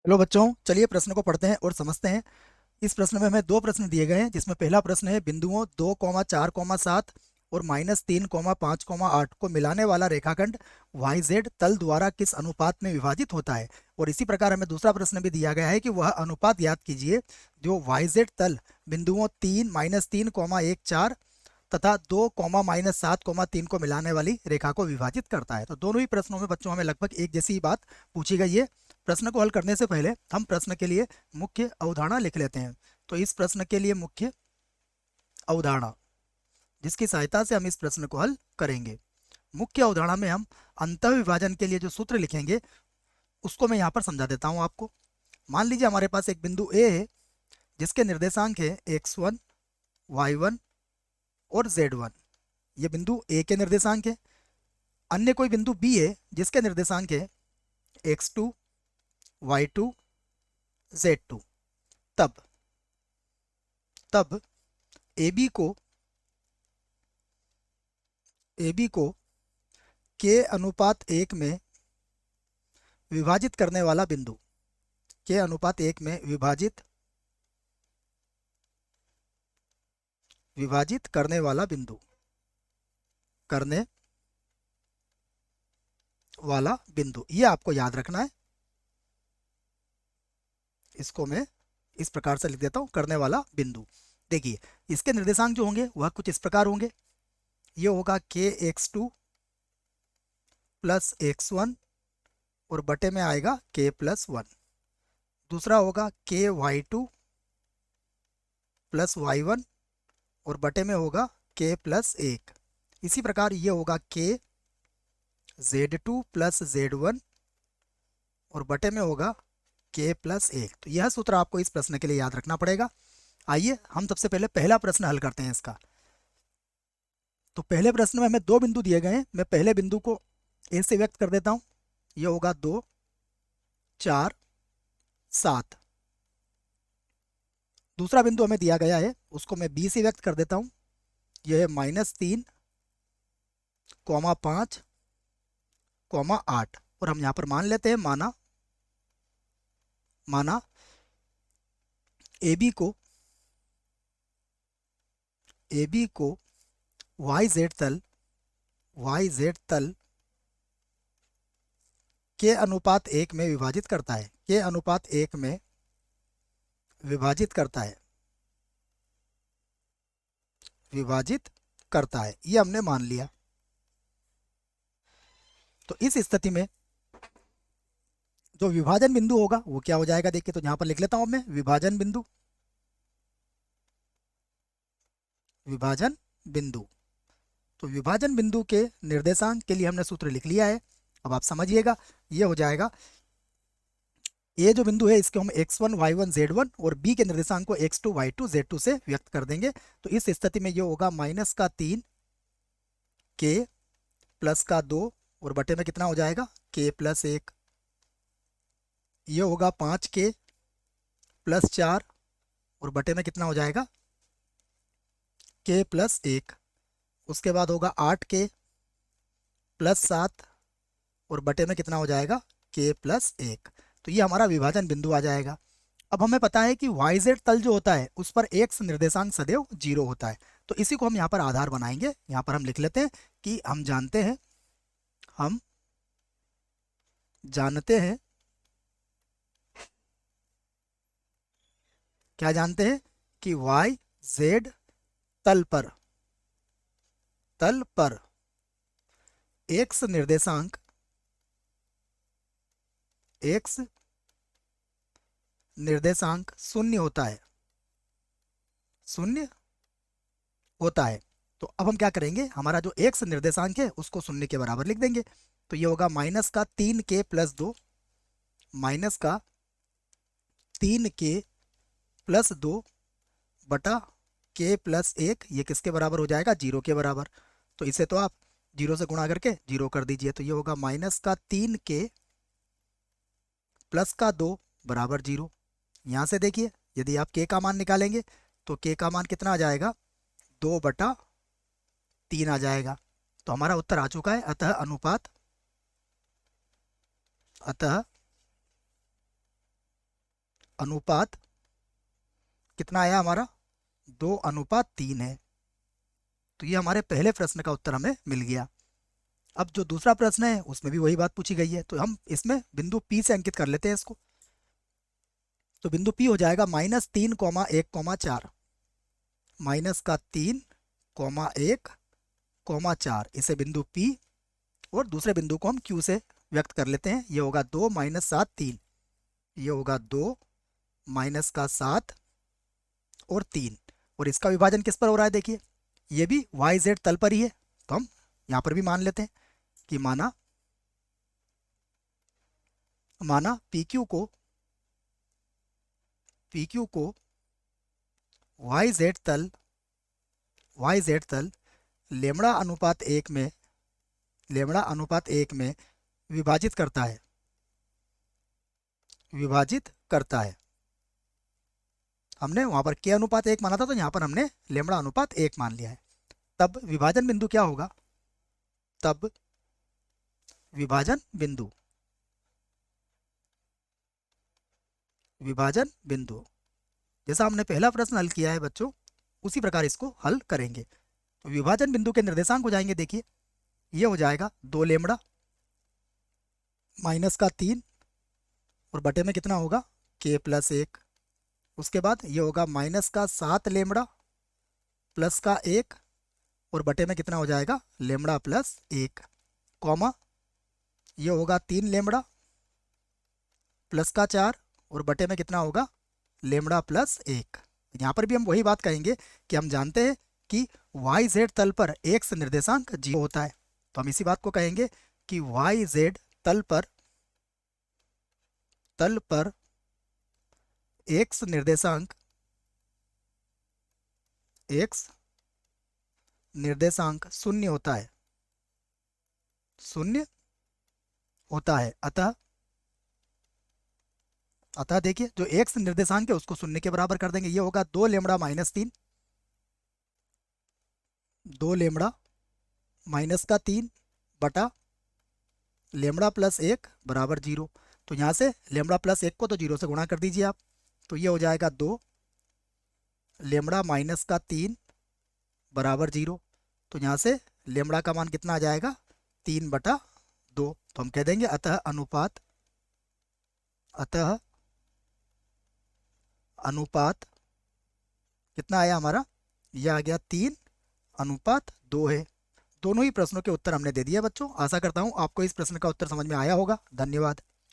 Hello बच्चों, चलिए प्रश्न को पढ़ते हैं और समझते हैं। इस प्रश्न में हमें दो प्रश्न दिए गए हैं, जिसमें पहला प्रश्न है बिंदुओं 2,4,7 और -3,5,8 को मिलाने वाला रेखाखंड YZ तल द्वारा किस अनुपात में विभाजित होता है। और इसी प्रकार हमें दूसरा प्रश्न भी दिया गया है कि वह अनुपात याद कीजिए जो YZ तल बिंदुओं 3 -3,14 तथा 2, -7,3 को मिलाने वाली रेखा को विभाजित करता है। तो दोनों ही प्रश्नों में बच्चों हमें लगभग एक जैसी ही बात पूछी गई है। प्रश्न को हल करने से पहले हम प्रश्न के लिए मुख्य अवधारणा लिख लेते हैं। तो इस प्रश्न के लिए मुख्य अवधारणा, जिसकी सहायता से हम इस प्रश्न को हल करेंगे। मुख्य अवधारणा में हम अंतः विभाजन के लिए जो सूत्र लिखेंगे उसको मैं यहाँ पर समझा देता हूँ आपको। मान लीजिए हमारे पास एक बिंदु ए है, जिसके निर्देशांक है x1, y1 और z1। ये बिंदु ए के निर्देशांक है। अन्य कोई बिंदु बी है जिसके निर्देशांक है x2, y2, z2। तब तब ए बी को के अनुपात 1 में विभाजित करने वाला बिंदु, के अनुपात 1 में विभाजित करने वाला बिंदु, ये आपको याद रखना है। इसको मैं इस प्रकार से लिख देता हूं, करने वाला बिंदु। देखिए, इसके निर्देशांक जो होंगे वह कुछ इस प्रकार होंगे। ये होगा के x2 प्लस x1 और बटे में आएगा k+1। दूसरा होगा के y2 प्लस y1 और बटे में होगा k+1। इसी प्रकार ये होगा के z2 प्लस z1 और बटे में होगा k+1। तो यह सूत्र आपको इस प्रश्न के लिए याद रखना पड़ेगा। आइए हम सबसे पहले पहला प्रश्न हल करते हैं इसका। तो पहले प्रश्न में हमें दो बिंदु दिए गए हैं। मैं पहले बिंदु को ए से व्यक्त कर देता हूं। यह होगा 2, 4, 7। दूसरा बिंदु हमें दिया गया है, उसको मैं बी से व्यक्त कर देता हूं। यह है -3, 5, 8। और हम यहाँ पर मान लेते हैं, माना ए बी को वाई जेड तल के अनुपात 1 में विभाजित करता है। के अनुपात 1 में विभाजित करता है, ये हमने मान लिया। तो इस स्थिति में जो विभाजन बिंदु होगा वो क्या हो जाएगा, देखिए। तो यहाँ पर लिख लेता हूं मैं विभाजन बिंदु। तो विभाजन बिंदु के निर्देशांक के लिए हमने सूत्र लिख लिया है। अब आप समझिएगा, ये हो जाएगा, ये जो बिंदु है इसको हम x1, y1, z1 और b के निर्देशांक को x2, y2, z2 से व्यक्त कर देंगे। तो इस स्थिति में ये होगा -3 k +2 और बटे में कितना हो जाएगा, k+1। ये होगा 5k +4 और बटे में कितना हो जाएगा, k+1। उसके बाद होगा 8k +7 और बटे में कितना हो जाएगा, k+1। तो ये हमारा विभाजन बिंदु आ जाएगा। अब हमें पता है कि YZ तल जो होता है उस पर x निर्देशांक सदैव 0 होता है। तो इसी को हम यहाँ पर आधार बनाएंगे। यहाँ पर हम लिख लेते हैं कि हम जानते हैं क्या जानते हैं कि YZ तल पर x निर्देशांक शून्य होता है। तो अब हम क्या करेंगे, हमारा जो x निर्देशांक है उसको शून्य के बराबर लिख देंगे। तो ये होगा -3k + 2 -3k + 2 बटा k+1। ये किसके बराबर हो जाएगा, 0 के बराबर। तो इसे तो आप 0 से गुणा करके 0 कर दीजिए। तो ये होगा -3k + 2 बराबर 0। यहाँ से देखिए, यदि आप k का मान निकालेंगे तो k का मान कितना आ जाएगा, 2/3 आ जाएगा। तो हमारा उत्तर आ चुका है। अतः अनुपात कितना आया हमारा, 2:3 है। तो ये हमारे पहले प्रश्न का उत्तर हमें मिल गया। अब जो दूसरा प्रश्न है उसमें भी वही बात पूछी गई है, तो हम इसमें बिंदु P से अंकित कर लेते हैं इसको। तो बिंदु P हो जाएगा -3, 1, 4, -3, 1, 4, इसे बिंदु P और दूसरे बिंदु को हम Q से व्यक्त कर लेते हैं। ये होगा 2 - 7 3, ये होगा 2 - 7 और 3, और इसका विभाजन किस पर हो रहा है, देखिए ये भी YZ तल पर ही है। तो हम यहाँ पर भी मान लेते हैं कि माना PQ को YZ तल लेमड़ा अनुपात 1 में विभाजित करता है। हमने वहां पर K अनुपात 1 माना था, तो यहाँ पर हमने लेमड़ा अनुपात 1 मान लिया है। तब विभाजन बिंदु क्या होगा, तब विभाजन बिंदु जैसा हमने पहला प्रश्न हल किया है बच्चों, उसी प्रकार इसको हल करेंगे। तो विभाजन बिंदु के निर्देशांक हो जाएंगे, देखिए ये हो जाएगा 2 लेमड़ा -3 और बटे में कितना होगा K+1। उसके बाद ये होगा -7 लेमड़ा +1 और बटे में कितना हो जाएगा लेमड़ा+1, कॉमा ये होगा 3 लेमड़ा +4 और बटे में कितना होगा लेमड़ा+1। यहाँ पर भी हम वही बात कहेंगे कि हम जानते हैं कि YZ तल पर x निर्देशांक 0 होता है। तो हम इसी बात को कहेंगे कि YZ तल पर x निर्देशांक 0 होता है। अतः देखिए जो x निर्देशांक है उसको 0 के बराबर कर देंगे। ये होगा 2 लेमड़ा -3, 2 लेमड़ा -3 बटा लेमड़ा+1 बराबर 0। तो यहाँ से लेमड़ा+1 को तो 0 से गुणा कर दीजिए आप, तो ये हो जाएगा 2 लेमड़ा -3 बराबर 0। तो यहाँ से लेमड़ा का मान कितना आ जाएगा 3/2। तो हम कह देंगे अतः अनुपात कितना आया हमारा, यह आ गया 3:2 है। दोनों ही प्रश्नों के उत्तर हमने दे दिए बच्चों। आशा करता हूँ आपको इस प्रश्न का उत्तर समझ में आया होगा। धन्यवाद।